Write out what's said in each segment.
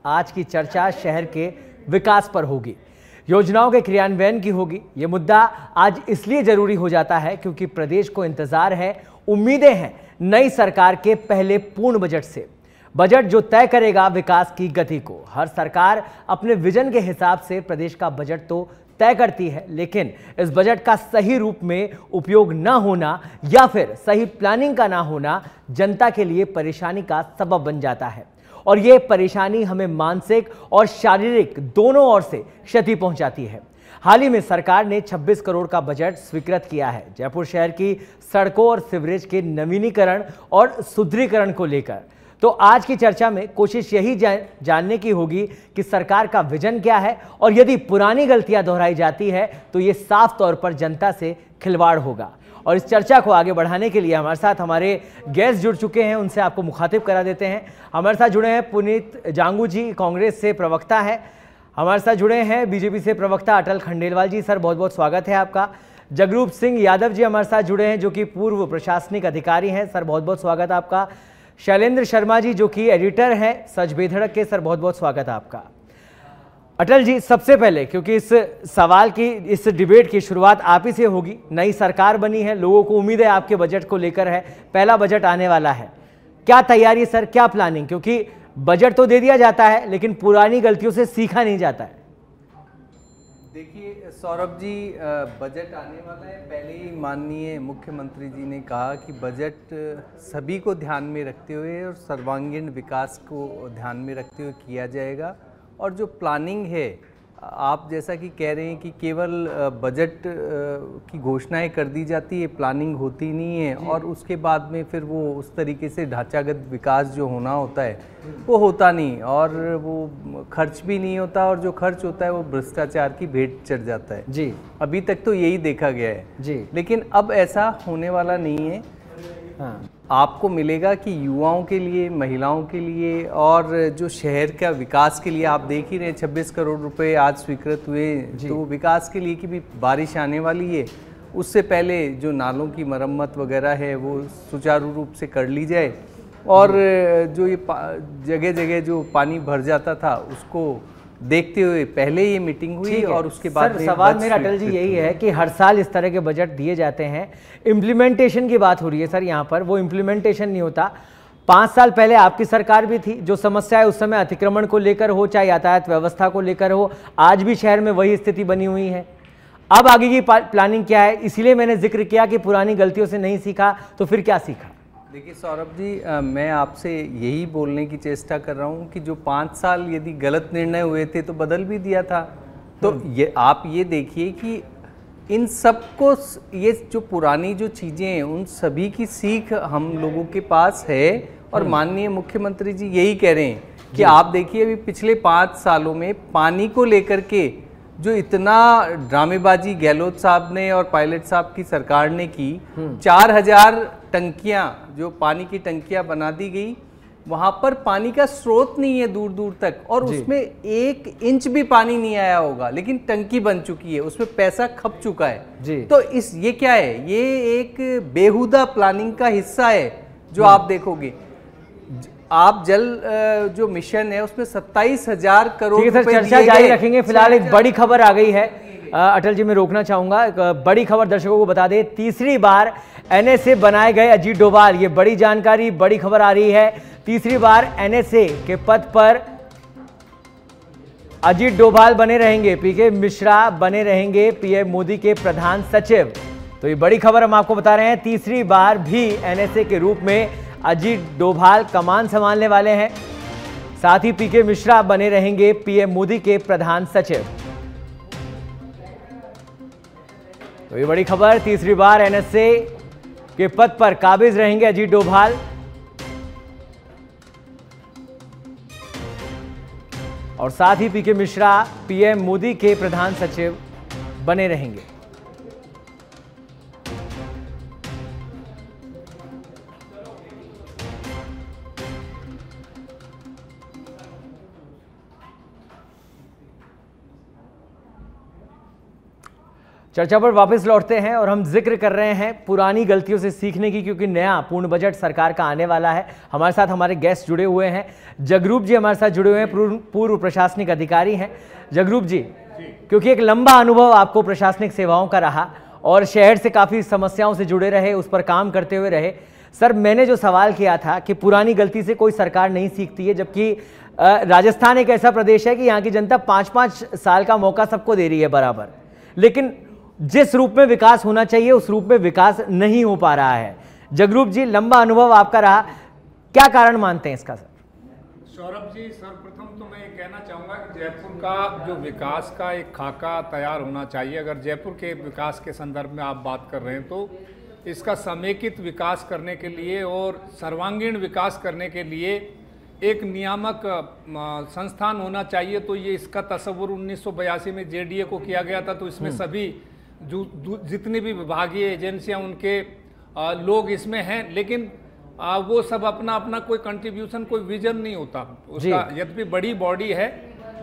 आज की चर्चा शहर के विकास पर होगी, योजनाओं के क्रियान्वयन की होगी। ये मुद्दा आज इसलिए जरूरी हो जाता है क्योंकि प्रदेश को इंतजार है, उम्मीदें हैं नई सरकार के पहले पूर्ण बजट से। बजट जो तय करेगा विकास की गति को। हर सरकार अपने विजन के हिसाब से प्रदेश का बजट तो तय करती है, लेकिन इस बजट का सही रूप में उपयोग न होना या फिर सही प्लानिंग का ना होना जनता के लिए परेशानी का सबब बन जाता है। और ये परेशानी हमें मानसिक और शारीरिक दोनों ओर से क्षति पहुंचाती है। हाल ही में सरकार ने 26 करोड़ का बजट स्वीकृत किया है जयपुर शहर की सड़कों और सीवरेज के नवीनीकरण और सुदृढ़ीकरण को लेकर। तो आज की चर्चा में कोशिश यही जानने की होगी कि सरकार का विजन क्या है और यदि पुरानी गलतियां दोहराई जाती है तो ये साफ तौर पर जनता से खिलवाड़ होगा। और इस चर्चा को आगे बढ़ाने के लिए हमारे साथ हमारे गेस्ट जुड़ चुके हैं, उनसे आपको मुखातिब करा देते हैं। हमारे साथ जुड़े हैं पुनीत जांगू जी, कांग्रेस से प्रवक्ता है। हमारे साथ जुड़े हैं बीजेपी से प्रवक्ता अटल खंडेलवाल जी, सर बहुत बहुत स्वागत है आपका। जगरूप सिंह यादव जी हमारे साथ जुड़े हैं जो कि पूर्व प्रशासनिक अधिकारी हैं, सर बहुत बहुत स्वागत है आपका। शैलेंद्र शर्मा जी जो कि एडिटर हैं सच बेधड़क के, सर बहुत बहुत स्वागत है आपका। अटल जी, सबसे पहले क्योंकि इस सवाल की, इस डिबेट की शुरुआत आप ही से होगी, नई सरकार बनी है, लोगों को उम्मीद है आपके बजट को लेकर है, पहला बजट आने वाला है, क्या तैयारी सर, क्या प्लानिंग? क्योंकि बजट तो दे दिया जाता है लेकिन पुरानी गलतियों से सीखा नहीं जाता है। देखिए सौरभ जी, बजट आने वाला है। पहले ही माननीय मुख्यमंत्री जी ने कहा कि बजट सभी को ध्यान में रखते हुए और सर्वांगीण विकास को ध्यान में रखते हुए किया जाएगा। और जो प्लानिंग है, आप जैसा कि कह रहे हैं कि केवल बजट की घोषणाएं कर दी जाती है, प्लानिंग होती नहीं है और उसके बाद में फिर वो उस तरीके से ढांचागत विकास जो होना होता है वो होता नहीं और वो खर्च भी नहीं होता और जो खर्च होता है वो भ्रष्टाचार की भेंट चढ़ जाता है जी। अभी तक तो यही देखा गया है जी। लेकिन अब ऐसा होने वाला नहीं है। हाँ। आपको मिलेगा कि युवाओं के लिए, महिलाओं के लिए और जो शहर का विकास के लिए, आप देख ही रहे 26 करोड़ रुपए आज स्वीकृत हुए, तो विकास के लिए कि भी बारिश आने वाली है, उससे पहले जो नालों की मरम्मत वगैरह है वो सुचारू रूप से कर ली जाए और जो ये जगह जगह जो पानी भर जाता था उसको देखते हुए पहले ये मीटिंग हुई और उसके बाद सवाल मेरा अटल जी यही है कि हर साल इस तरह के बजट दिए जाते हैं, इम्प्लीमेंटेशन की बात हो रही है सर, यहाँ पर वो इम्प्लीमेंटेशन नहीं होता। 5 साल पहले आपकी सरकार भी थी, जो समस्या है उस समय अतिक्रमण को लेकर हो चाहे यातायात व्यवस्था को लेकर हो, आज भी शहर में वही स्थिति बनी हुई है। अब आगे की प्लानिंग क्या है? इसीलिए मैंने जिक्र किया कि पुरानी गलतियों से नहीं सीखा तो फिर क्या सीखा? देखिए सौरभ जी, मैं आपसे यही बोलने की चेष्टा कर रहा हूँ कि जो 5 साल यदि गलत निर्णय हुए थे तो बदल भी दिया था। तो ये आप ये देखिए कि इन सबको, ये जो पुरानी जो चीज़ें हैं उन सभी की सीख हम लोगों के पास है और माननीय मुख्यमंत्री जी यही कह रहे हैं कि आप देखिए अभी पिछले 5 सालों में पानी को लेकर के जो इतना ड्रामेबाजी गहलोत साहब ने और पायलट साहब की सरकार ने की, 4000 टंकियां, जो पानी की टंकियां बना दी गई, वहां पर पानी का स्रोत नहीं है दूर दूर तक और उसमें 1 इंच भी पानी नहीं आया होगा, लेकिन टंकी बन चुकी है, उसमें पैसा खप चुका है जी। तो ये क्या है? ये एक बेहुदा प्लानिंग का हिस्सा है जो आप देखोगे। आप जल जो मिशन है उसमें 27,000 करोड़ रुपए चर्चा जारी रखेंगे। फिलहाल एक बड़ी खबर आ गई है, अटल जी मैं रोकना चाहूंगा, एक बड़ी खबर दर्शकों को बता दें। तीसरी बार एनएसए बनाए गए अजीत डोभाल, ये बड़ी जानकारी, बड़ी खबर आ रही है। तीसरी बार एनएसए के पद पर अजीत डोभाल बने रहेंगे, पीके मिश्रा बने रहेंगे पीएम मोदी के प्रधान सचिव। तो ये बड़ी खबर हम आपको बता रहे हैं, तीसरी बार भी एनएसए के रूप में अजीत डोभाल कमान संभालने वाले हैं। साथ ही पीके मिश्रा बने रहेंगे पीएम मोदी के प्रधान सचिव। तो ये बड़ी खबर, तीसरी बार एनएसए के पद पर काबिज रहेंगे अजीत डोभाल और साथ ही पीके मिश्रा पीएम मोदी के प्रधान सचिव बने रहेंगे। चर्चा पर वापस लौटते हैं और हम जिक्र कर रहे हैं पुरानी गलतियों से सीखने की, क्योंकि नया पूर्ण बजट सरकार का आने वाला है। हमारे साथ हमारे गेस्ट जुड़े हुए हैं। जगरूप जी हमारे साथ जुड़े हुए हैं, पूर्व प्रशासनिक अधिकारी हैं। जगरूप जी, क्योंकि एक लंबा अनुभव आपको प्रशासनिक सेवाओं का रहा और शहर से काफ़ी समस्याओं से जुड़े रहे, उस पर काम करते हुए रहे। सर, मैंने जो सवाल किया था कि पुरानी गलती से कोई सरकार नहीं सीखती है, जबकि राजस्थान एक ऐसा प्रदेश है कि यहाँ की जनता 5-5 साल का मौका सबको दे रही है बराबर, लेकिन जिस रूप में विकास होना चाहिए उस रूप में विकास नहीं हो पा रहा है। जगरूप जी, लंबा अनुभव आपका रहा, क्या कारण मानते हैं इसका? सर सौरभ जी, सर्वप्रथम तो मैं ये कहना चाहूँगा कि जयपुर का जो विकास का एक खाका तैयार होना चाहिए। अगर जयपुर के विकास के संदर्भ में आप बात कर रहे हैं तो इसका समेकित विकास करने के लिए और सर्वांगीण विकास करने के लिए एक नियामक संस्थान होना चाहिए। तो ये इसका तस्वुर 1982 में जेडीए को किया गया था। तो इसमें सभी जितनी भी विभागीय एजेंसियां, उनके लोग इसमें हैं, लेकिन वो सब अपना अपना कोई कंट्रीब्यूशन, कोई विजन नहीं होता उसका। यद्यपि बड़ी बॉडी है,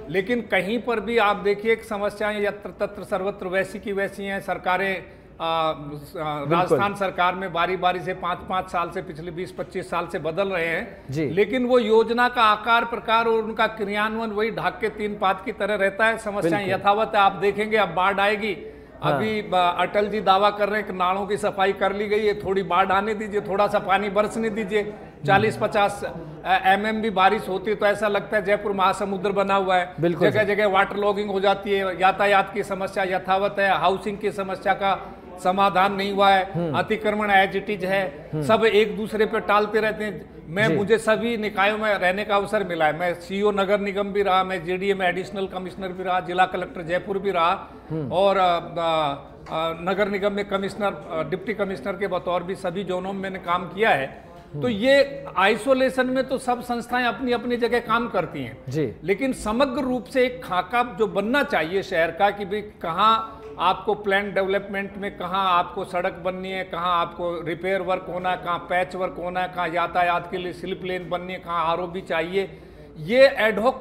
लेकिन कहीं पर भी आप देखिए समस्याएं यत्र तत्र सर्वत्र वैसी की वैसी हैं। सरकारें राजस्थान सरकार में बारी बारी से 5-5 साल से, पिछले 20-25 साल से बदल रहे हैं, लेकिन वो योजना का आकार प्रकार और उनका क्रियान्वयन वही ढाक के 3 पात की तरह रहता है। समस्याएं यथावत है। आप देखेंगे अब बाढ़ आएगी। अभी अटल जी दावा कर रहे हैं कि नालों की सफाई कर ली गई है, थोड़ी बाढ़ आने दीजिए, थोड़ा सा पानी बरसने दीजिए। 40-50 mm भी बारिश होती है तो ऐसा लगता है जयपुर महासमुद्र बना हुआ है। जगह जगह वाटर लॉगिंग हो जाती है। यातायात की समस्या यथावत है। हाउसिंग की समस्या का समाधान नहीं हुआ है। अतिक्रमण एज इट इज है। सब एक दूसरे पे टालते रहते हैं। मुझे सभी निकायों में रहने का अवसर मिला है। मैं सीईओ नगर निगम भी रहा, मैं जेडीए में एडिशनल कमिश्नर भी रहा, जिला कलेक्टर जयपुर भी रहा और नगर निगम में कमिश्नर, डिप्टी कमिश्नर के बतौर भी सभी जोनों में मैंने काम किया है। तो ये आइसोलेशन में तो सब संस्थाएं अपनी अपनी जगह काम करती हैं, लेकिन समग्र रूप से एक खाका जो बनना चाहिए शहर का कि भाई कहाँ आपको प्लान डेवलपमेंट में कहाँ आपको सड़क बननी है, कहाँ आपको रिपेयर वर्क होना है, कहाँ पैच वर्क होना है, कहाँ यातायात के लिए स्लिप लेन बननी है, कहाँ आरओबी चाहिए। ये एडहॉक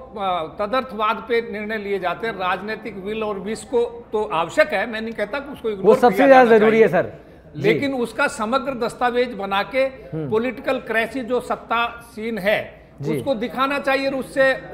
तदर्थवाद पे निर्णय लिए जाते हैं। राजनीतिक विल और विश को तो आवश्यक है, मैं नहीं कहता कि उसको वो सबसे ज्यादा जरूरी है सर, लेकिन उसका समग्र दस्तावेज बना के पॉलिटिकल क्राइसिस जो सत्तासीन है उसको दिखाना चाहिए। और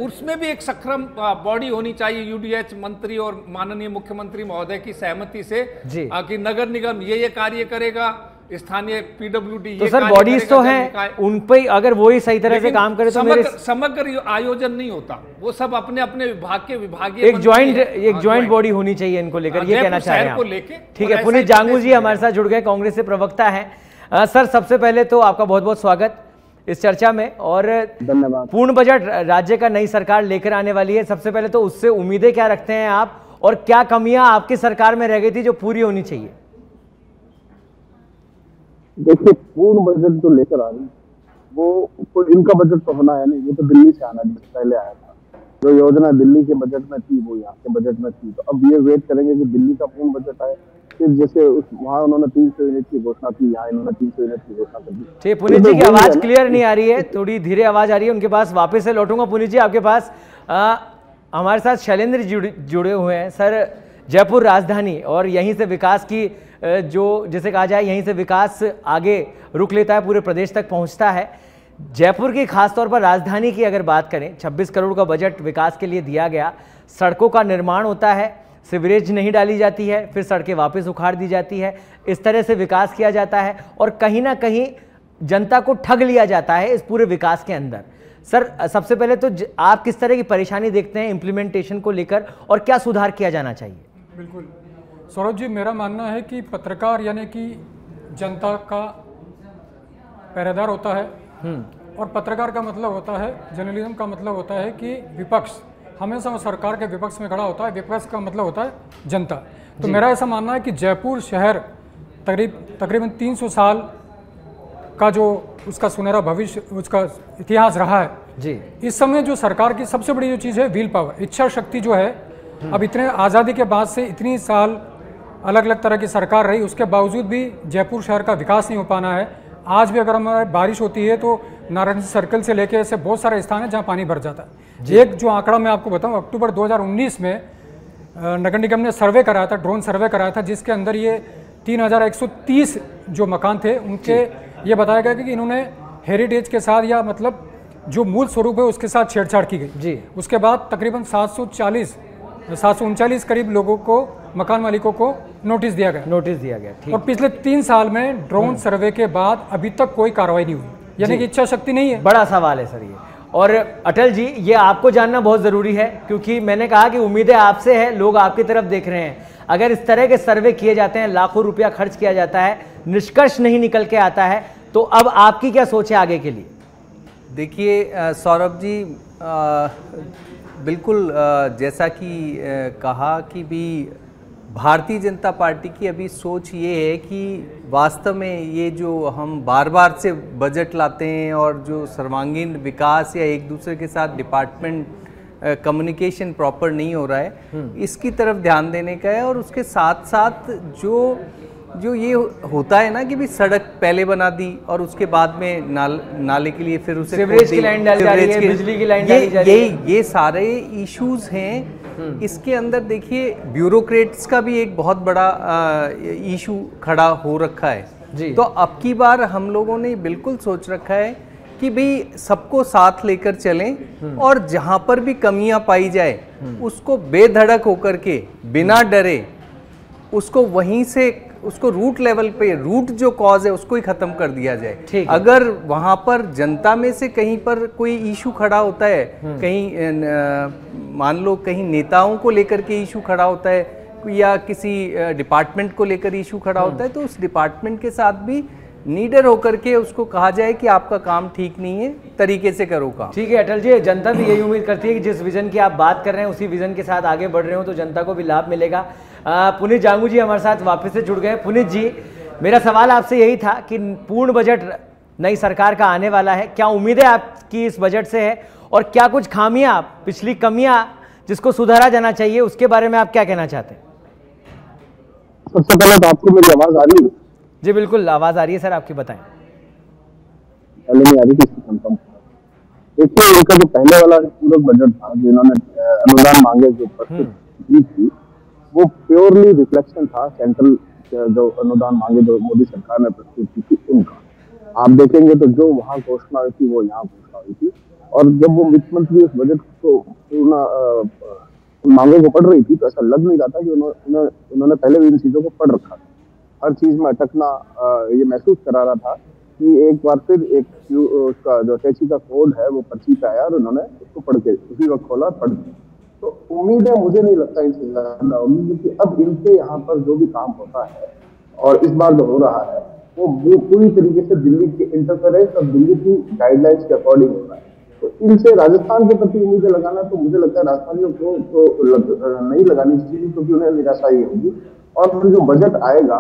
उसमें भी एक सक्षम बॉडी होनी चाहिए, यूडीएच मंत्री और माननीय मुख्यमंत्री महोदय की सहमति से कि नगर निगम ये कार्य करेगा, स्थानीय पीडब्ल्यूडी। तो सर बॉडीज तो हैं, उन पे अगर वो ही सही तरह से काम करे तो समग्र आयोजन नहीं होता। वो सब अपने अपने विभाग के विभागीय एक ज्वाइंट बॉडी होनी चाहिए इनको लेकर, ये कहना चाह रहे हैं। ठीक है, पुनीत जांगू जी हमारे साथ जुड़ गए, कांग्रेस से प्रवक्ता हैं। सर, सबसे पहले तो आपका बहुत बहुत स्वागत इस चर्चा में और धन्यवाद। पूर्ण बजट राज्य का नई सरकार लेकर आने वाली है। सबसे पहले तो उससे उम्मीदें क्या रखते हैं आप, और क्या कमियां आपकी सरकार में रह गई थी जो पूरी होनी चाहिए? देखिए, पूर्ण बजट जो लेकर आ रही है वो इनका बजट तो होना है नहीं, वो तो दिल्ली से आना पहले आया था। जो योजना दिल्ली के बजट में थी वो यहाँ के बजट में थी। तो अब ये वेट करेंगे कि दिल्ली का पूर्ण बजट आए। फिर जैसे वहाँ उन्होंने 300 यूनिट की घोषणा की, यहाँ इन्होंने 300 यूनिट की घोषणा कर दी। ठीक, पुनीत जी की आवाज क्लियर नहीं आ रही है, थोड़ी धीरे आवाज आ रही है उनके पास। वापस से लौटूंगा पुनीत जी आपके पास। हमारे साथ शैलेंद्र जुड़े हुए हैं। सर, जयपुर राजधानी और यहीं से विकास की जो जिसे कहा जाए यहीं से विकास आगे रुक लेता है, पूरे प्रदेश तक पहुंचता है। जयपुर की खासतौर पर राजधानी की अगर बात करें, 26 करोड़ का बजट विकास के लिए दिया गया। सड़कों का निर्माण होता है, सीवरेज नहीं डाली जाती है, फिर सड़कें वापस उखाड़ दी जाती है। इस तरह से विकास किया जाता है और कहीं ना कहीं जनता को ठग लिया जाता है इस पूरे विकास के अंदर। सर, सबसे पहले तो आप किस तरह की परेशानी देखते हैं इम्प्लीमेंटेशन को लेकर और क्या सुधार किया जाना चाहिए? बिल्कुल सौरभ जी, मेरा मानना है कि पत्रकार यानी कि जनता का पहरेदार होता है और पत्रकार का मतलब होता है, जर्नलिज्म का मतलब होता है कि विपक्ष हमेशा सरकार के विपक्ष में खड़ा होता है। विपक्ष का मतलब होता है जनता। तो मेरा ऐसा मानना है कि जयपुर शहर तकरीबन 300 साल का जो उसका सुनहरा भविष्य, उसका इतिहास रहा है जी। इस समय जो सरकार की सबसे बड़ी जो चीज़ है विल पावर, इच्छा शक्ति जो है। अब इतने आज़ादी के बाद से इतनी साल अलग अलग तरह की सरकार रही, उसके बावजूद भी जयपुर शहर का विकास नहीं हो पाना है। आज भी अगर हमारे बारिश होती है तो नारायण सर्कल से लेके ऐसे बहुत सारे स्थान हैं जहाँ पानी भर जाता है। एक जो आंकड़ा मैं आपको बताऊं, अक्टूबर 2019 में नगर निगम ने सर्वे कराया था, ड्रोन सर्वे कराया था, जिसके अंदर ये 3130 जो मकान थे उनके ये बताया गया कि इन्होंने हेरिटेज के साथ या मतलब जो मूल स्वरूप है उसके साथ छेड़छाड़ की गई जी। उसके बाद तकरीबन 739 करीब लोगों को, मकान मालिकों को नोटिस दिया गया। ठीक। और पिछले 3 साल में ड्रोन सर्वे के बाद अभी तक कोई कार्रवाई नहीं हुई, यानी कि इच्छा शक्ति नहीं है। बड़ा सवाल है सर ये। और अटल जी, ये आपको जानना बहुत ज़रूरी है, क्योंकि मैंने कहा कि उम्मीदें आपसे है, लोग आपकी तरफ देख रहे हैं। अगर इस तरह के सर्वे किए जाते हैं, लाखों रुपया खर्च किया जाता है, निष्कर्ष नहीं निकल के आता है, तो अब आपकी क्या सोच है आगे के लिए? देखिए सौरभ जी, बिल्कुल जैसा कि कहा कि भी भारतीय जनता पार्टी की अभी सोच ये है कि वास्तव में ये जो हम बार बार से बजट लाते हैं और जो सर्वांगीण विकास या एक दूसरे के साथ डिपार्टमेंट कम्युनिकेशन प्रॉपर नहीं हो रहा है, इसकी तरफ ध्यान देने का है। और उसके साथ साथ जो ये होता है ना कि भी सड़क पहले बना दी और उसके बाद में नाले के लिए फिर उसे सीवरेज की लाइन डाली जा रही है, बिजली की लाइन डाली जा रही है, ये सारे इश्यूज हैं। इसके अंदर देखिए ब्यूरोक्रेट्स का भी एक बहुत बड़ा इशू खड़ा हो रखा है जी। तो अब की बार हम लोगों ने बिल्कुल सोच रखा है कि भाई सबको साथ लेकर चलें और जहां पर भी कमियां पाई जाए उसको बेधड़क होकर के बिना डरे उसको वहीं से उसको रूट लेवल पे, रूट जो कॉज है उसको ही खत्म कर दिया जाए। अगर वहां पर जनता में से कहीं पर कोई इशू खड़ा होता है, कहीं मान लो कहीं नेताओं को लेकर के इशू खड़ा होता है या किसी डिपार्टमेंट को लेकर इशू खड़ा होता है, तो उस डिपार्टमेंट के साथ भी नीडर होकर के उसको कहा जाए कि आपका काम ठीक नहीं है, तरीके से करो काम। ठीक है अटल जी, जनता भी यही उम्मीद करती है कि जिस विजन की आप बात कर रहे हैं उसी विजन के साथ आगे बढ़ रहे हो तो जनता को भी लाभ मिलेगा। पुनीत जांगू जी हमारे साथ वापस से जुड़ गए। पुनीत जी, मेरा सवाल आपसे यही था कि पूर्ण बजट नई सरकार का आने वाला है, क्या उम्मीदें आपकी इस बजट से है और क्या कुछ खामियां, पिछली कमियां जिसको सुधारा जाना चाहिए, उसके बारे में आप क्या कहना चाहते हैं? सबसे पहले तो आपको मेरी आवाज आ रही है? जी बिल्कुल आवाज आ रही है सर, आपकी बताएं। पहले नहीं आ रही थी, कंफर्म। देखिए, इनका जो पहले वाला पूरक बजट था जो इन्होंने अनुदान मांगे जो प्रस्तुत की थी, वो प्योरली रिफ्लेक्शन था सेंट्रल जो अनुदान मांगे जो मोदी सरकार ने प्रस्तुत की थी उनका। आप देखेंगे तो जो वहाँ घोषणा हुई थी वो यहाँ घोषणा हुई थी, और जब वो वित्त मंत्री उस बजट को पूर्ण मांगों को पढ़ रही थी तो ऐसा लग नहीं रहा था कि उन्होंने पहले भी इन चीजों को पढ़ रखा था। हर चीज में अटकना ये महसूस करा रहा था कि एक बार फिर एक उसका जो टैक्सी का कोड है वो पर्ची पे आया और उन्होंने उसको पढ़ के उसी वक्त खोला पढ़ दिया। तो उम्मीद है, मुझे नहीं लगता इनसे ज्यादा उम्मीद है कि अब इनके यहाँ पर जो भी काम होता है और इस बार जो हो रहा है वो पूरी तरीके से दिल्ली के इंटरफेरेंस और दिल्ली की गाइडलाइंस के अकॉर्डिंग हो रहा है। तो इनसे राजस्थान के प्रति उम्मीदें लगाना तो मुझे लगता है राजस्थानियों को तो नहीं लगानी चाहिए, क्योंकि उन्हें निराशा ही होगी। और फिर जो बजट आएगा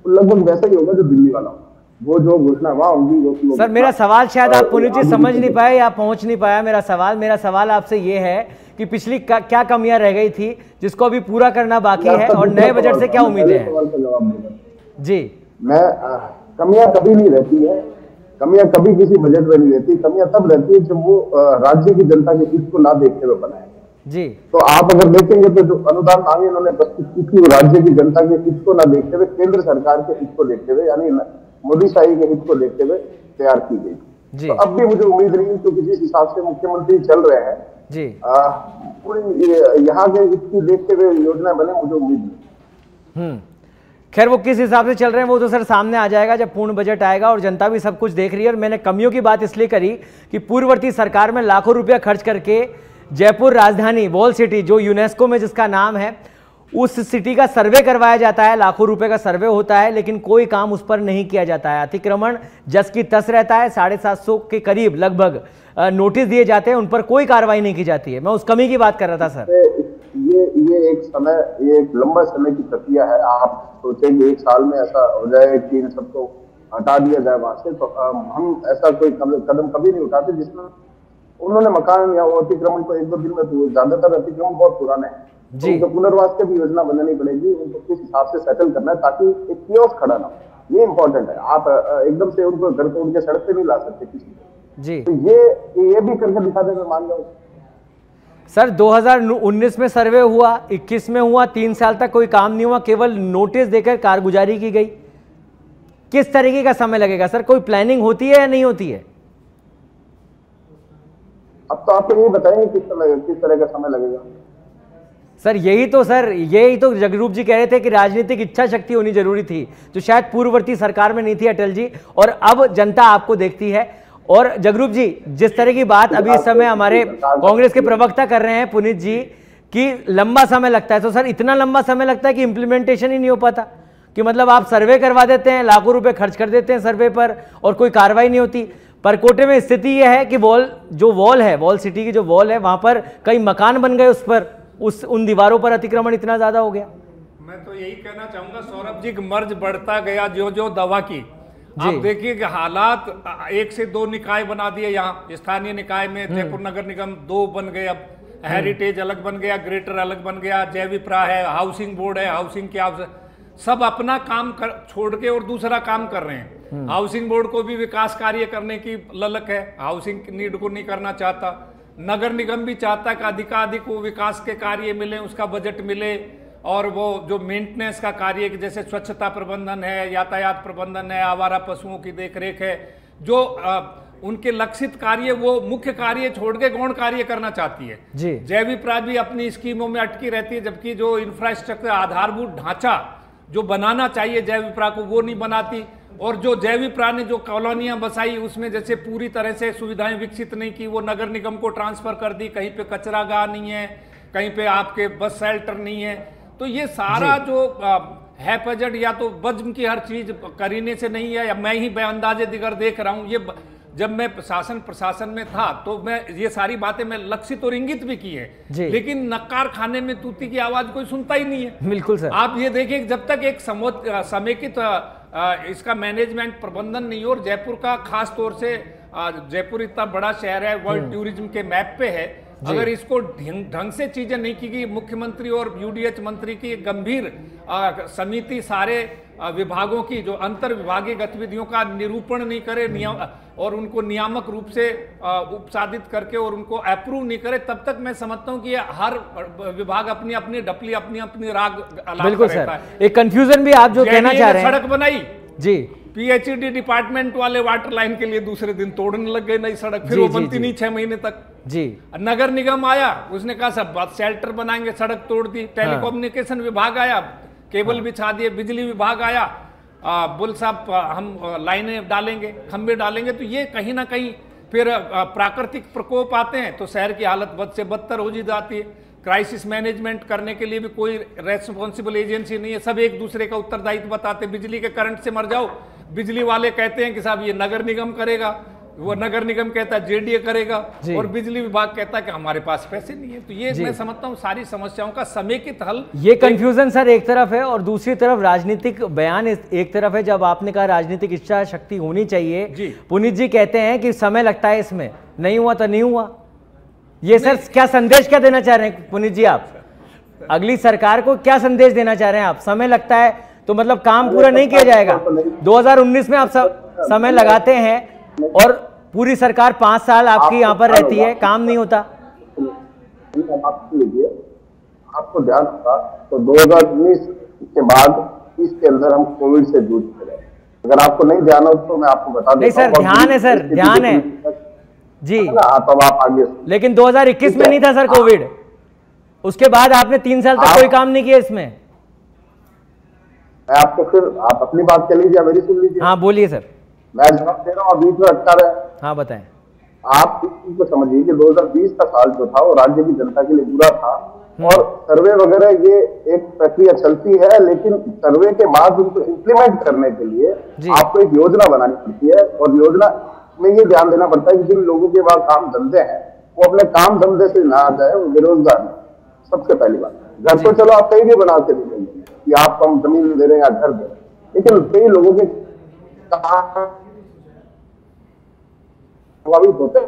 वो लगभग वैसा ही होगा जो दिल्ली वाला होगा, वो जो घोषणा वहां होगी। सर मेरा सवाल शायद आप पुनीत जी समझ नहीं पाए या पहुंच नहीं पाया मेरा सवाल आपसे ये है कि पिछली क्या कमियां रह गई थी जिसको अभी पूरा करना बाकी है और नए बजट से क्या उम्मीदें हैं? जी, मैं कमियां कभी नहीं रहती है, कमियां कभी किसी बजट में नहीं रहती। कमियां तब रहती है जब वो राज्य की जनता के हित को ना देखते हुए बनाए जी। तो आप अगर देखेंगे तो जो अनुदान मांगे इन्होंने प्रस्तुत की थी वो राज्य की जनता के हित को ना देखते हुए, केंद्र सरकार के हित को देखते हुए, यानी मोदी शाही के हित को देखते हुए तैयार की गई। तो अब भी मुझे उम्मीद नहीं, क्योंकि जिस हिसाब से मुख्यमंत्री चल रहे हैं जी, पूरी यहाँ के हित की देखते हुए योजना बने, मुझे उम्मीद नहीं। खैर वो किस हिसाब से चल रहे हैं वो तो सर सामने आ जाएगा जब पूर्ण बजट आएगा और जनता भी सब कुछ देख रही है। और मैंने कमियों की बात इसलिए करी कि पूर्ववर्ती सरकार में लाखों रुपया खर्च करके जयपुर राजधानी वॉल सिटी जो यूनेस्को में जिसका नाम है उस सिटी का सर्वे करवाया जाता है, लाखों रुपए का सर्वे होता है, लेकिन कोई काम उस पर नहीं किया जाता है। अतिक्रमण जस की तस रहता है, 750 के करीब लगभग नोटिस दिए जाते हैं, उन पर कोई कार्रवाई नहीं की जाती है। मैं उस कमी की बात कर रहा था सर। ये एक लंबा समय की प्रक्रिया है। आप सोचेंगे एक साल में ऐसा हो जाए कि इन सबको हटा दिया जाए वहां से, तो हम ऐसा कोई कदम कभी नहीं उठाते जिसमें उन्होंने मकान या वो अतिक्रमण को 1-2 दिन में, तो ज्यादातर अतिक्रमण बहुत पुराने हैं जी, तो पुनर्वास की भी योजना बनानी पड़ेगी, उनको किस हिसाब से सेटल करना है ताकि एक कियोस्क खड़ा ना हो। ये इंपॉर्टेंट है। आप एकदम से उनको घर तोड़ के सड़क पे नहीं ला सकते किसी को जी, तो ये भी करके दिखा देना, मान जाओ। सर 2019 में सर्वे हुआ, 21 में हुआ, 3 साल तक कोई काम नहीं हुआ, केवल नोटिस देकर कारगुजारी की गई। किस तरीके का समय लगेगा सर? कोई प्लानिंग होती है या नहीं होती है? अब तो आपको यही बताएंगे किस तरह का समय लगेगा। सर यही तो जगरूप जी कह रहे थे कि राजनीतिक इच्छा शक्ति होनी जरूरी थी, जो शायद पूर्ववर्ती सरकार में नहीं थी अटल जी, और अब जनता आपको देखती है। और जगरूप जी, जिस तरह की बात अभी इस समय हमारे कांग्रेस के प्रवक्ता कर रहे हैं पुनीत जी कि लंबा समय लगता है, तो सर इतना लंबा समय लगता है कि इंप्लीमेंटेशन ही नहीं हो पाता, कि मतलब आप सर्वे करवा देते हैं, लाखों रुपए खर्च कर देते हैं सर्वे पर और कोई कार्रवाई नहीं होती। परकोटे में स्थिति यह है कि वॉल सिटी की जो वॉल है, वहां पर कई मकान बन गए, उस पर उन दीवारों पर अतिक्रमण इतना ज्यादा हो गया। मैं तो यही कहना चाहूंगा सौरभ जी, मर्ज बढ़ता गया जो दवा की। आप देखिए कि हालात 1 से 2 निकाय बना दिए, यहाँ स्थानीय निकाय में जयपुर नगर निगम 2 बन गए, अब हेरिटेज अलग बन गया, ग्रेटर अलग बन गया, जयविप्रा है, हाउसिंग बोर्ड है, हाउसिंग के सब अपना काम छोड़ के और दूसरा काम कर रहे हैं। हाउसिंग बोर्ड को भी विकास कार्य करने की ललक है, हाउसिंग नीड को नहीं करना चाहता। नगर निगम भी चाहता है कि अधिकाधिक वो विकास के कार्य मिले, उसका बजट मिले, और वो जो मेंटेनेंस का कार्य जैसे स्वच्छता प्रबंधन है, यातायात प्रबंधन है, आवारा पशुओं की देखरेख है, जो उनके लक्षित कार्य, वो मुख्य कार्य छोड़ के गौण कार्य करना चाहती है। जयविप्रा भी अपनी स्कीमों में अटकी रहती है, जबकि जो इंफ्रास्ट्रक्चर आधारभूत ढांचा जो बनाना चाहिए जयविप्रा को, वो नहीं बनाती। और जो जयविप्रा ने जो कॉलोनियां बसाई, उसमें जैसे पूरी तरह से सुविधाएं विकसित नहीं की, वो नगर निगम को ट्रांसफर कर दी। कहीं पे कचरा गाह नहीं है, कहीं पे आपके बस शेल्टर नहीं है। तो ये सारा जो है बजट, या तो बज्म की हर चीज करीने से नहीं है, या मैं ही बेअंदाजे दिगर देख रहा हूँ। ये जब मैं प्रशासन में था तो मैं ये सारी बातें मैं लक्षित और इंगित भी की है, लेकिन नक्कार खाने में तूती की आवाज कोई सुनता ही नहीं है। बिल्कुल सर, आप ये देखिए, जब तक एक समेकित इसका मैनेजमेंट प्रबंधन नहीं हो, और जयपुर का खास तौर से जयपुर इतना बड़ा शहर है, वर्ल्ड टूरिज्म के मैप पे है, अगर इसको ढंग से चीजें नहीं की गई, मुख्यमंत्री और यूडीएच मंत्री की गंभीर समिति सारे विभागों की जो अंतर विभागीय गतिविधियों का निरूपण नहीं करे, और उनको नियामक रूप से उपसादित करके और उनको अप्रूव नहीं करे, तब तक मैं समझता हूं कि हर विभाग अपनी अपनी डपली, अपनी अपनी राग बिल्कुल सर, एक कंफ्यूजन भी आप जो कहना चाह रहे हैं। सड़क बनाई जी, पीएचईडी डिपार्टमेंट वाले वाटर लाइन के लिए दूसरे दिन तोड़ने लग गए नई सड़क, फिर वो बनती नहीं 6 महीने तक। जी, नगर निगम आया, उसने कहा सब बस शेल्टर बनाएंगे, सड़क तोड़ दी। टेलीकम्युनिकेशन विभाग आया, केबल बिछा दिए। बिजली विभाग आया, बोल साहब हम लाइनें डालेंगे, खंबे डालेंगे। तो ये कहीं ना कहीं फिर प्राकृतिक प्रकोप आते हैं तो शहर की हालत बद से बदतर हो जाती है। क्राइसिस मैनेजमेंट करने के लिए भी कोई रेस्पॉन्सिबल एजेंसी नहीं है, सब एक दूसरे का उत्तरदायित्व बताते। बिजली के करंट से मर जाओ, बिजली वाले कहते हैं कि साहब ये नगर निगम करेगा, वो नगर निगम कहता है जेडीए करेगा, और बिजली विभाग कहता है कि हमारे पास पैसे नहीं है। तो ये मैं समझता हूँ सारी समस्याओं का समेकित हल। ये कंफ्यूजन सर एक तरफ है, और दूसरी तरफ राजनीतिक बयान एक तरफ है। जब आपने कहा राजनीतिक इच्छा शक्ति होनी चाहिए, पुनीत जी कहते हैं कि समय लगता है, इसमें नहीं हुआ तो नहीं हुआ। ये सर क्या संदेश क्या देना चाह रहे हैं पुनीत जी आप? अगली सरकार को क्या संदेश देना चाह रहे हैं आप? समय लगता है तो मतलब काम पूरा नहीं किया जाएगा। 2019 में आप समय लगाते हैं और पूरी सरकार 5 साल आपकी यहाँ पर रहती है, काम नहीं होता। आपको ध्यान होगा तो 2019 के बाद इसके अंदर हम कोविड से जूझते रहे। अगर आपको नहीं ध्यान हो तो मैं आपको बता दूं। नहीं सर, ध्यान है सर, ध्यान है जी। तो आप आगे, लेकिन 2021 में नहीं था सर कोविड, उसके बाद आपने 3 साल तक कोई काम नहीं किया इसमें। मैं आपको फिर, आप अपनी बात कर लीजिए, मेरी सुन लीजिए। हाँ बोलिए सर। मैं जवाब दे रहा हूँ, बीच में अटका रहे। हाँ बताएं। आप इस चीज को समझिए कि 2020 का साल जो था वो राज्य की जनता के लिए बुरा था, और सर्वे वगैरह ये एक प्रक्रिया चलती है, लेकिन सर्वे के बाद उनको इम्प्लीमेंट करने के लिए आपको एक योजना बनानी पड़ती है, और योजना में ये ध्यान देना पड़ता है कि जिन लोगों के पास काम धंधे हैं वो अपने काम धंधे से ना आ जाए, वो बेरोजगार है। सबसे पहली बात, घर तो चलो आप कहीं भी बना के दे देंगे कि आपको हम जमीन दे रहे हैं या घर दे रहे हैं, लेकिन कई लोगों के प्रभावित होते हैं।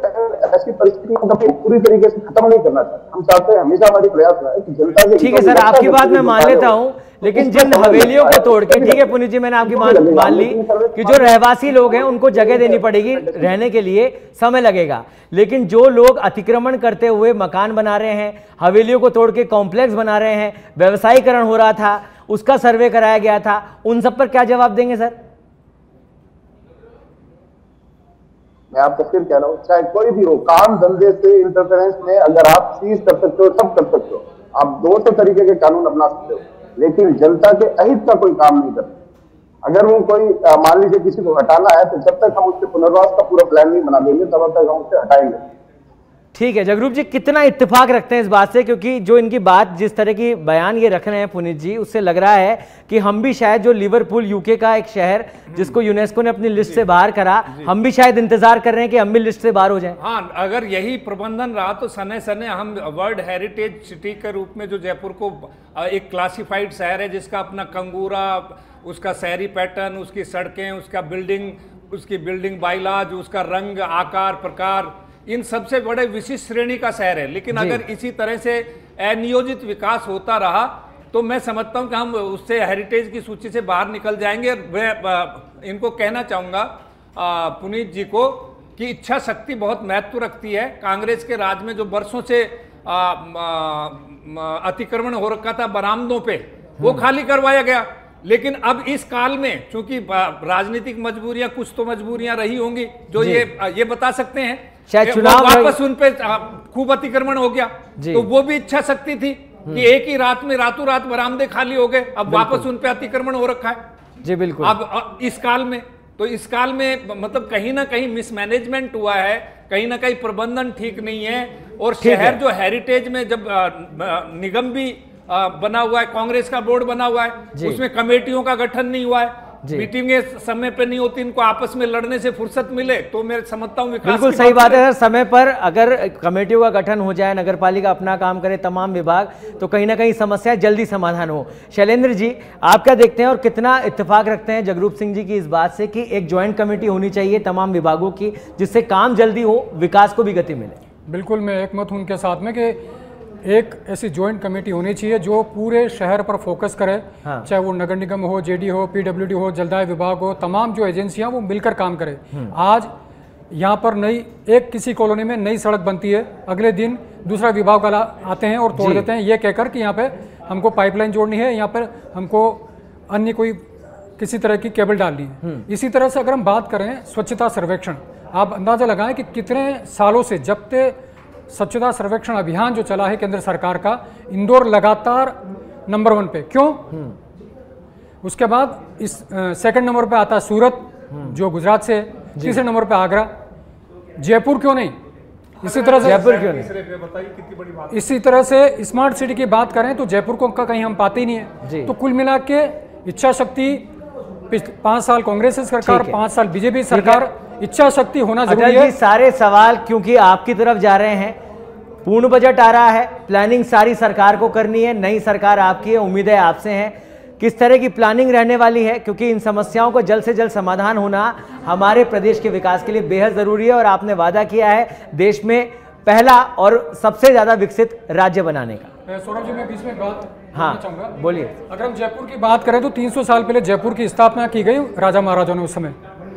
ऐसी परिस्थिति को कभी पूरी तरीके से खत्म नहीं करना चाहते। हम चाहते हैं, हमेशा हमारी प्रयास रहा है कि जनता के ठीक है सर, आपकी बात मैं मान लेता हूँ, लेकिन जिन हवेलियों को तोड़ के, ठीक है पुनीत जी, मैंने आपकी बात मान ली कि जो रहवासी लोग हैं उनको जगह देनी पड़ेगी रहने के लिए, समय लगेगा, लेकिन जो लोग अतिक्रमण करते हुए मकान बना रहे हैं, हवेलियों को तोड़ के कॉम्प्लेक्स बना रहे हैं, व्यवसायीकरण हो रहा था, उसका सर्वे कराया गया था, उन सब पर क्या जवाब देंगे सर? मैं आपको फिर कह रहा हूँ, चाहे कोई भी हो, काम धंधे से इंटरफेरेंस में अगर आप सीज कर सकते हो, सब कर सकते हो, आप 200 तरीके के कानून अपना सकते हो, लेकिन जनता के अहित का कोई काम नहीं करते। अगर वो कोई मान लीजिए किसी को हटाना है, तो जब तक हम उसके पुनर्वास का पूरा प्लान नहीं बना देंगे तब तक हम उसे हटाएंगे। ठीक है जगरूप जी, कितना इत्तेफाक रखते हैं इस बात से? क्योंकि जो इनकी बात, जिस तरह की बयान ये रख रहे हैं पुनीत जी, उससे लग रहा है कि हम भी शायद, जो लिवरपूल यूके का एक शहर जिसको यूनेस्को ने अपनी लिस्ट से बाहर करा, हम भी शायद इंतजार कर रहे हैं कि हम भी लिस्ट से बाहर हो जाएं। हाँ, अगर यही प्रबंधन रहा तो सने सने हम वर्ल्ड हेरिटेज सिटी के रूप में, जो जयपुर को एक क्लासिफाइड शहर है जिसका अपना कंगूरा, उसका शहरी पैटर्न, उसकी सड़कें, उसकी बिल्डिंग बाइलाज, उसका रंग, आकार, प्रकार, इन सबसे बड़े विशिष्ट श्रेणी का शहर है। लेकिन अगर इसी तरह से अनियोजित विकास होता रहा तो मैं समझता हूं कि हम उससे हेरिटेज की सूची से बाहर निकल जाएंगे। मैं इनको कहना चाहूंगा पुनीत जी को कि इच्छा शक्ति बहुत महत्व रखती है। कांग्रेस के राज में जो वर्षों से अतिक्रमण हो रखा था बरामदों पे, वो खाली करवाया गया। लेकिन अब इस काल में चूंकि राजनीतिक मजबूरियां, कुछ तो मजबूरियां रही होंगी जो ये बता सकते हैं, शायद चुनाव वापस उन पे खूब अतिक्रमण हो गया, तो वो भी इच्छा शक्ति थी कि एक ही रात में रातों रात बरामदे खाली हो गए, अब वापस उन पे अतिक्रमण हो रखा है। जी बिल्कुल। अब इस काल में, तो इस काल में मतलब कहीं ना कहीं मिसमैनेजमेंट हुआ है, कहीं ना कहीं प्रबंधन ठीक नहीं है। और शहर जो हेरिटेज में जब निगम भी बना हुआ है, कांग्रेस का बोर्ड बना हुआ है, उसमें कमेटियों का गठन नहीं हुआ है, मीटिंगें समय पे नहीं होती, इनको आपस में लड़ने से फुर्सत मिले, तो मैं समझता हूँ विकास। बिल्कुल सही बात है सर, समय पर अगर कमेटियों का गठन हो जाए, नगरपालिका अपना काम करे, तमाम विभाग, तो कहीं ना कहीं समस्या जल्दी समाधान हो। शैलेंद्र जी, आप क्या देखते हैं और कितना इत्तेफाक रखते हैं जगरूप सिंह जी की इस बात से कि एक ज्वाइंट कमेटी होनी चाहिए तमाम विभागों की, जिससे काम जल्दी हो, विकास को भी गति मिले? बिल्कुल, मैं एकमत हूं उनके साथ में कि एक ऐसी ज्वाइंट कमेटी होनी चाहिए जो पूरे शहर पर फोकस करे। हाँ। चाहे वो नगर निगम हो, जेडी हो, पीडब्ल्यूडी हो, जलदाय विभाग हो, तमाम जो एजेंसियां वो मिलकर काम करें। आज यहाँ पर किसी कॉलोनी में नई सड़क बनती है, अगले दिन दूसरा विभाग वाला आते हैं और तोड़ देते हैं, ये कहकर कि यहाँ पे हमको पाइपलाइन जोड़नी है, यहाँ पर हमको अन्य कोई किसी तरह की केबल डालनी है। इसी तरह से अगर हम बात करें स्वच्छता सर्वेक्षण, आप अंदाजा लगाएं कि कितने सालों से, जब से स्वच्छता सर्वेक्षण अभियान जो चला है केंद्र सरकार का, इंदौर लगातार नंबर 1 पे। क्यों? उसके बाद इस सेकंड नंबर पे आता है सूरत जो गुजरात से, तीसरे नंबर पे आगरा। जयपुर क्यों नहीं? इसी तरह से जयपुर क्यों नहीं? इसी तरह से स्मार्ट सिटी की बात करें तो जयपुर को कहीं हम पाते ही नहीं है। तो कुल मिला के इच्छा शक्ति, 5 साल कांग्रेस सरकार, 5 साल बीजेपी सरकार, इच्छा शक्ति होना जरूरी है। सारे सवाल क्योंकि आपकी तरफ जा रहे हैं, पूर्ण बजट आ रहा है, प्लानिंग सारी सरकार को करनी है, नई सरकार आपकी है, उम्मीदें आपसे हैं, किस तरह की प्लानिंग रहने वाली है? क्योंकि इन समस्याओं को जल्द से जल्द समाधान होना हमारे प्रदेश के विकास के लिए बेहद जरूरी है। और आपने वादा किया है देश में पहला और सबसे ज्यादा विकसित राज्य बनाने का। सौरभ जी, मैं बीच में बात चाहूंगा। बोलिए। अगर हम जयपुर की बात करें तो 300 साल पहले जयपुर की स्थापना की गई राजा महाराजा ने,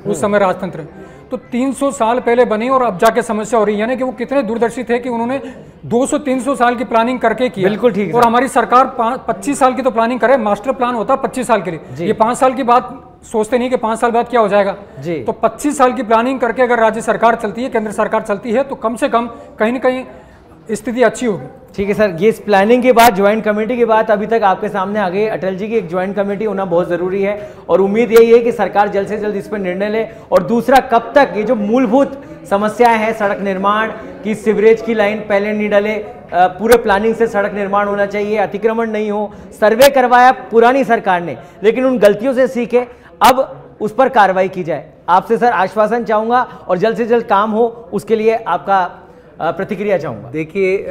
उस समय राजतंत्र, तो 300 साल पहले बनी और अब जाके समस्या हो रही है। यानी कि वो कितने दूरदर्शी थे कि उन्होंने 200-300 साल की प्लानिंग करके किया। बिल्कुल ठीक है। और हमारी सरकार 25 साल की तो प्लानिंग करे, मास्टर प्लान होता है 25 साल के लिए। ये 5 साल की बात सोचते नहीं कि 5 साल बाद क्या हो जाएगा। तो 25 साल की प्लानिंग करके अगर राज्य सरकार चलती है, केंद्र सरकार चलती है, तो कम से कम कहीं ना कहीं स्थिति अच्छी होगी। ठीक है सर, ये इस प्लानिंग के बाद ज्वाइंट कमेटी की बात अभी तक आपके सामने आ गई। अटल जी की एक ज्वाइंट कमेटी होना बहुत जरूरी है और उम्मीद यही है कि सरकार जल्द से जल्द इस पर निर्णय ले। और दूसरा, कब तक ये जो मूलभूत समस्याएं हैं, सड़क निर्माण की, सीवरेज की लाइन पहले नहीं डले, पूरे प्लानिंग से सड़क निर्माण होना चाहिए, अतिक्रमण नहीं हो, सर्वे करवाया पुरानी सरकार ने, लेकिन उन गलतियों से सीखे, अब उस पर कार्रवाई की जाए। आपसे सर आश्वासन चाहूंगा और जल्द से जल्द काम हो, उसके लिए आपका प्रतिक्रिया चाहूंगा। देखिए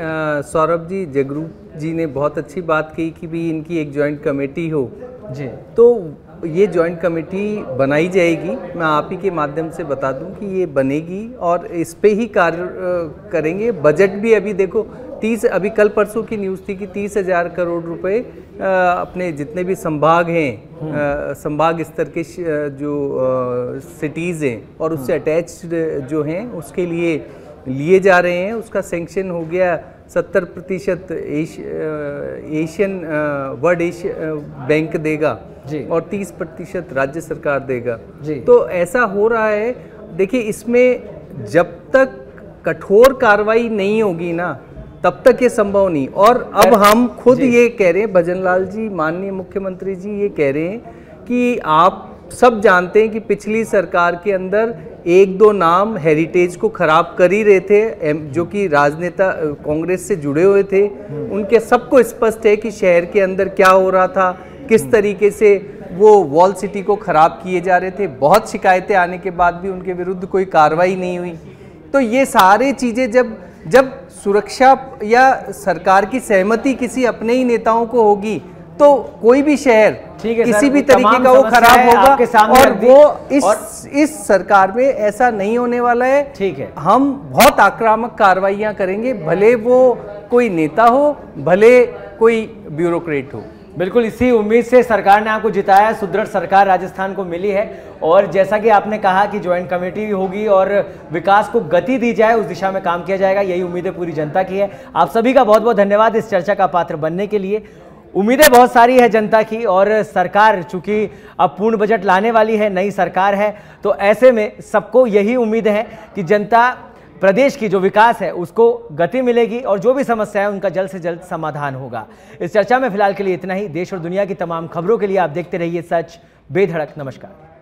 सौरभ जी, जगरूप जी ने बहुत अच्छी बात कही कि भी इनकी एक ज्वाइंट कमेटी हो जी। तो ये जॉइंट कमेटी बनाई जाएगी, मैं आप ही के माध्यम से बता दूं कि ये बनेगी और इस पे ही कार्य करेंगे। बजट भी अभी देखो 30, अभी कल परसों की न्यूज़ थी कि 30,000 करोड़ रुपए अपने जितने भी संभाग हैं, संभाग स्तर के जो सिटीज़ हैं और उससे अटैच्ड जो हैं उसके लिए जा रहे हैं। उसका सैंक्शन हो गया 70% एशियन वर्ल्ड बैंक देगा और 30% राज्य सरकार देगा। तो ऐसा हो रहा है। देखिए, इसमें जब तक कठोर कार्रवाई नहीं होगी ना तब तक ये संभव नहीं। और अब हम खुद ये कह रहे हैं, भजनलाल जी, माननीय मुख्यमंत्री जी ये कह रहे हैं कि आप सब जानते हैं कि पिछली सरकार के अंदर 1-2 नाम हेरिटेज को खराब कर ही रहे थे, जो कि राजनेता कांग्रेस से जुड़े हुए थे। उनके सबको स्पष्ट है कि शहर के अंदर क्या हो रहा था, किस तरीके से वो वॉल सिटी को खराब किए जा रहे थे। बहुत शिकायतें आने के बाद भी उनके विरुद्ध कोई कार्रवाई नहीं हुई। तो ये सारी चीज़ें जब सुरक्षा या सरकार की सहमति किसी अपने ही नेताओं को होगी तो कोई भी शहर किसी भी तरीके का वो खराब होगा। और वो इस सरकार में ऐसा नहीं होने वाला है। ठीक है, हम बहुत आक्रामक कार्रवाइयां करेंगे, भले वो कोई नेता हो, भले कोई ब्यूरोक्रेट हो। बिल्कुल इसी उम्मीद से सरकार ने आपको जिताया। सुदृढ़ सरकार राजस्थान को मिली है और जैसा कि आपने कहा कि ज्वाइंट कमेटी होगी और विकास को गति दी जाए, उस दिशा में काम किया जाएगा। यही उम्मीदें पूरी जनता की है। आप सभी का बहुत बहुत धन्यवाद इस चर्चा का पात्र बनने के लिए। उम्मीदें बहुत सारी है जनता की और सरकार चूंकि अब पूर्ण बजट लाने वाली है, नई सरकार है, तो ऐसे में सबको यही उम्मीद है कि जनता प्रदेश की जो विकास है उसको गति मिलेगी और जो भी समस्या है उनका जल्द से जल्द समाधान होगा। इस चर्चा में फिलहाल के लिए इतना ही। देश और दुनिया की तमाम खबरों के लिए आप देखते रहिए सच बेधड़क। नमस्कार।